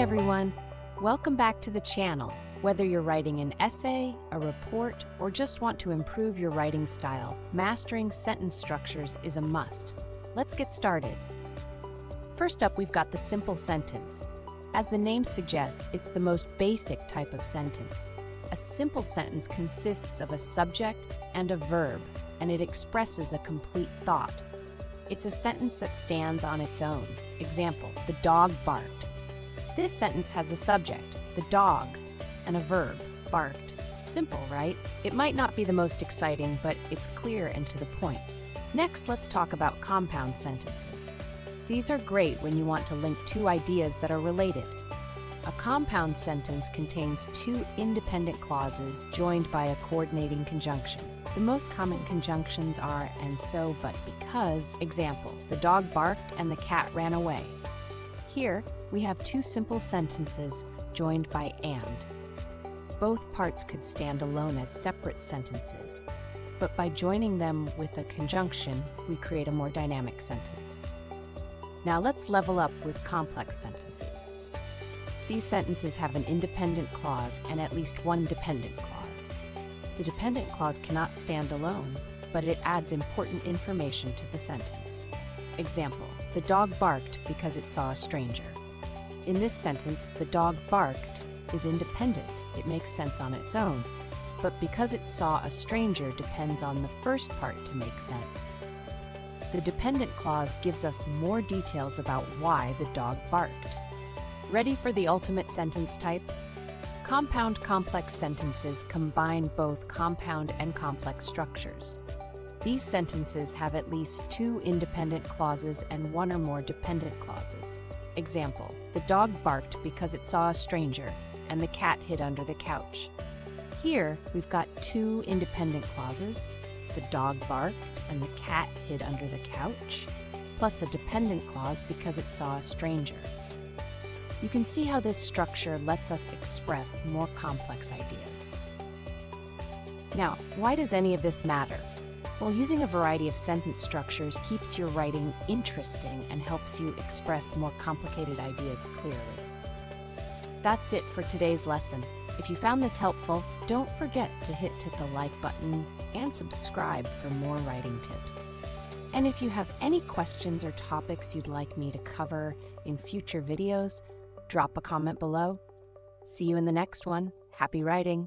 everyone, welcome back to the channel. Whether you're writing an essay, a report, or just want to improve your writing style, mastering sentence structures is a must. Let's get started. First up, we've got the simple sentence. As the name suggests, it's the most basic type of sentence. A simple sentence consists of a subject and a verb, and it expresses a complete thought. It's a sentence that stands on its own. Example, the dog barked. This sentence has a subject, the dog, and a verb, barked. Simple, right? It might not be the most exciting, but it's clear and to the point. Next, let's talk about compound sentences. These are great when you want to link two ideas that are related. A compound sentence contains two independent clauses joined by a coordinating conjunction. The most common conjunctions are and so, but because. Example, the dog barked and the cat ran away. Here, we have two simple sentences joined by and. Both parts could stand alone as separate sentences, but by joining them with a conjunction, we create a more dynamic sentence. Now let's level up with complex sentences. These sentences have an independent clause and at least one dependent clause. The dependent clause cannot stand alone, but it adds important information to the sentence. Example, the dog barked because it saw a stranger. In this sentence, the dog barked is independent. It makes sense on its own, but because it saw a stranger depends on the first part to make sense. The dependent clause gives us more details about why the dog barked. Ready for the ultimate sentence type? Compound complex sentences combine both compound and complex structures. These sentences have at least two independent clauses and one or more dependent clauses. Example, the dog barked because it saw a stranger, and the cat hid under the couch. Here, we've got two independent clauses, the dog barked and the cat hid under the couch, plus a dependent clause because it saw a stranger. You can see how this structure lets us express more complex ideas. Now, why does any of this matter? Well, using a variety of sentence structures keeps your writing interesting and helps you express more complicated ideas clearly. That's it for today's lesson. If you found this helpful, don't forget to hit the like button and subscribe for more writing tips. And if you have any questions or topics you'd like me to cover in future videos, drop a comment below. See you in the next one. Happy writing!